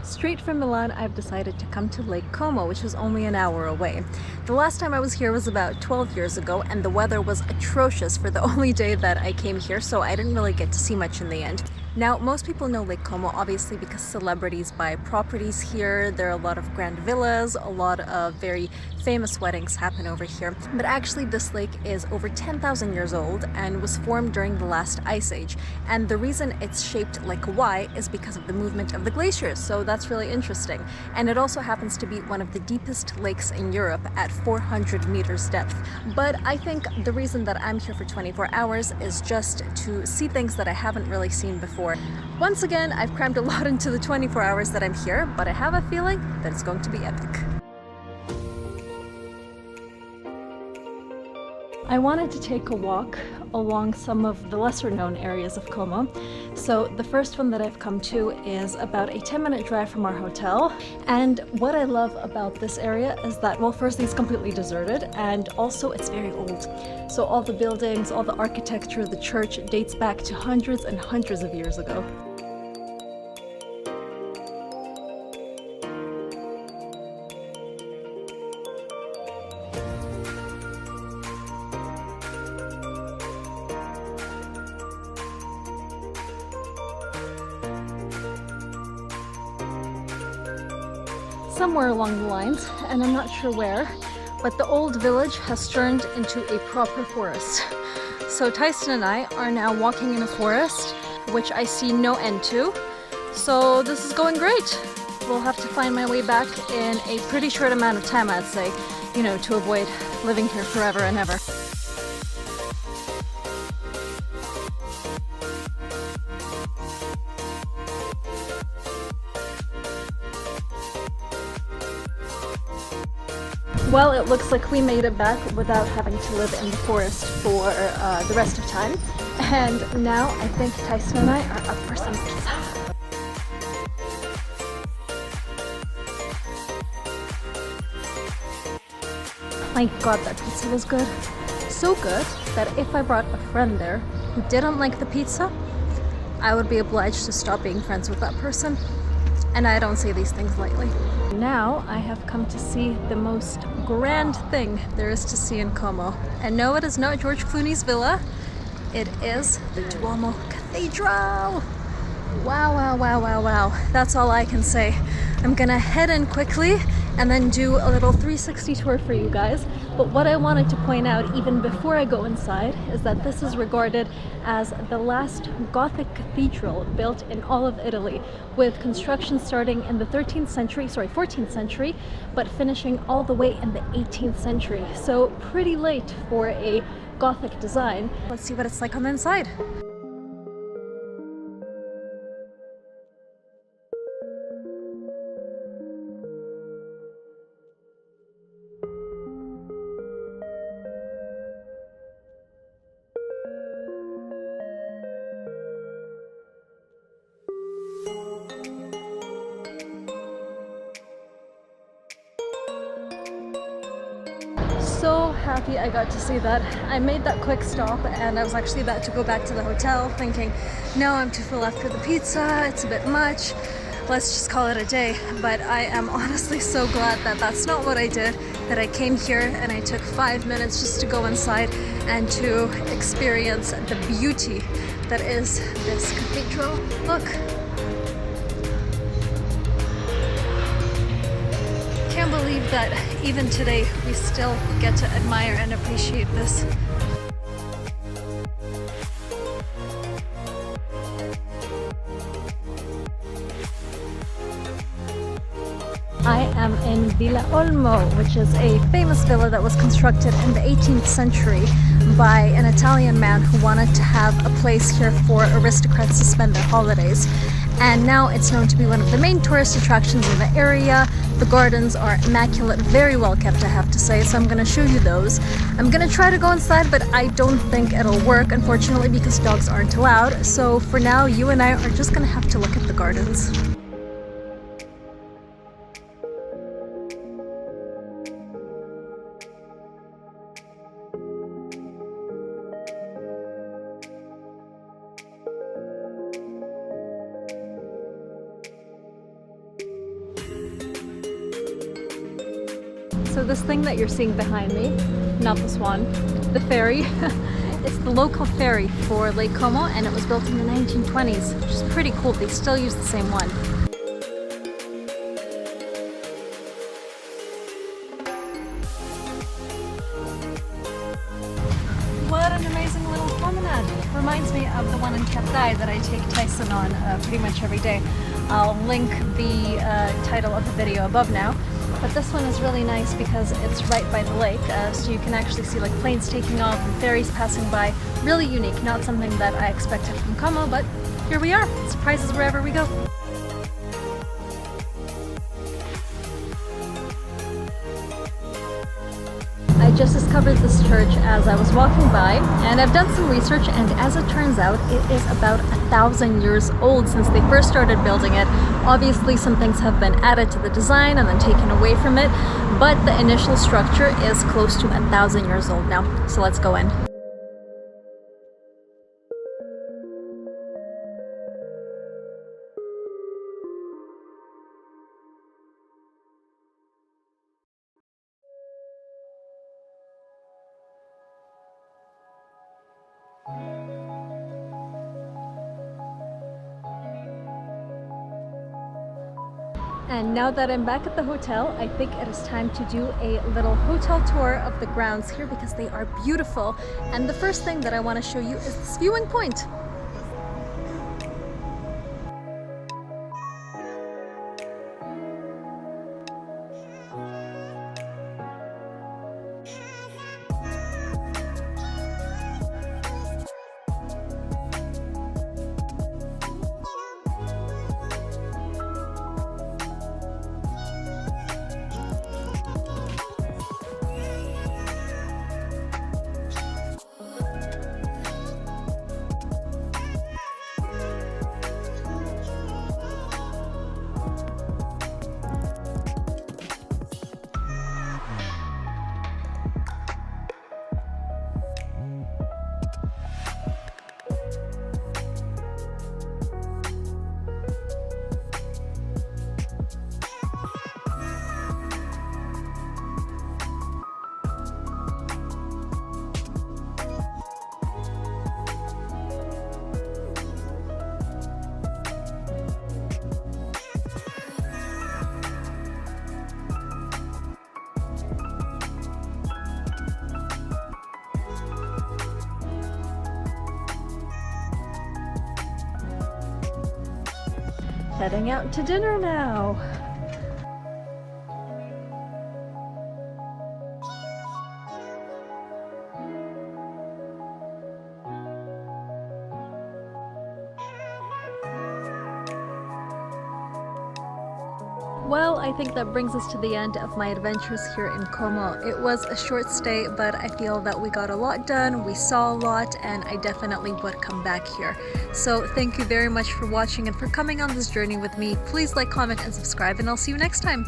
Straight from Milan, I've decided to come to Lake Como, which is only an hour away. The last time I was here was about 12 years ago, and the weather was atrocious for the only day that I came here, so I didn't really get to see much in the end. Now, most people know Lake Como obviously because celebrities buy properties here. There are a lot of grand villas, a lot of very famous weddings happen over here. But actually this lake is over 10,000 years old and was formed during the last ice age. And the reason it's shaped like a Y is because of the movement of the glaciers, so that's really interesting. And it also happens to be one of the deepest lakes in Europe at 400 meters depth. But I think the reason that I'm here for 24 hours is just to see things that I haven't really seen before. Once again, I've crammed a lot into the 24 hours that I'm here, but I have a feeling that it's going to be epic. I wanted to take a walk along some of the lesser known areas of Como. So the first one that I've come to is about a 10-minute drive from our hotel. And what I love about this area is that, well, firstly, it's completely deserted, and also it's very old. So all the buildings, all the architecture, the church dates back to hundreds and hundreds of years ago. Somewhere along the lines, and I'm not sure where, but the old village has turned into a proper forest. So Tyson and I are now walking in a forest, which I see no end to. So this is going great. We'll have to find my way back in a pretty short amount of time, I'd say, you know, to avoid living here forever and ever. Well, it looks like we made it back without having to live in the forest for the rest of time. And now I think Tyson and I are up for some pizza. My God, that pizza was good. So good that if I brought a friend there who didn't like the pizza, I would be obliged to stop being friends with that person. And I don't say these things lightly. Now I have come to see the most grand thing there is to see in Como. And no, it is not George Clooney's villa. It is the Como Cathedral. Wow, wow, wow, wow, wow. That's all I can say. I'm gonna head in quickly and then do a little 360 tour for you guys. But what I wanted to point out even before I go inside is that this is regarded as the last Gothic cathedral built in all of Italy, with construction starting in the 14th century, but finishing all the way in the 18th century. So pretty late for a Gothic design. Let's see what it's like on the inside. So happy I got to see that. I made that quick stop and I was actually about to go back to the hotel thinking, no, I'm too full after the pizza, it's a bit much, let's just call it a day. But I am honestly so glad that that's not what I did, that I came here and I took 5 minutes just to go inside and to experience the beauty that is this cathedral. Look. Can't believe that even today we still get to admire and appreciate this. I am in Villa Olmo, which is a famous villa that was constructed in the 18th century by an Italian man who wanted to have a place here for aristocrats to spend their holidays. And now it's known to be one of the main tourist attractions in the area. The gardens are immaculate, very well kept, I have to say, so I'm going to show you those. I'm going to try to go inside, but I don't think it'll work, unfortunately, because dogs aren't allowed. So for now, you and I are just going to have to look at the gardens. So this thing that you're seeing behind me, not the swan, the ferry, it's the local ferry for Lake Como, and it was built in the 1920s, which is pretty cool. They still use the same one. What an amazing little promenade. Reminds me of the one in Cathedral that I take Tyson on pretty much every day. I'll link the title of the video above now. But this one is really nice because it's right by the lake, so you can actually see like planes taking off and ferries passing by. Really unique, not something that I expected from Como, but here we are. Surprises wherever we go. I just discovered this church as I was walking by, and I've done some research, and as it turns out, it is about 1,000 years old since they first started building it. Obviously, some things have been added to the design and then taken away from it, but the initial structure is close to 1,000 years old now. So let's go in. And now that I'm back at the hotel, I think it is time to do a little hotel tour of the grounds here because they are beautiful. And the first thing that I want to show you is this viewing point. Heading out to dinner now. Well, I think that brings us to the end of my adventures here in Como. It was a short stay, but I feel that we got a lot done, we saw a lot, and I definitely would come back here. So thank you very much for watching and for coming on this journey with me. Please like, comment, and subscribe, and I'll see you next time.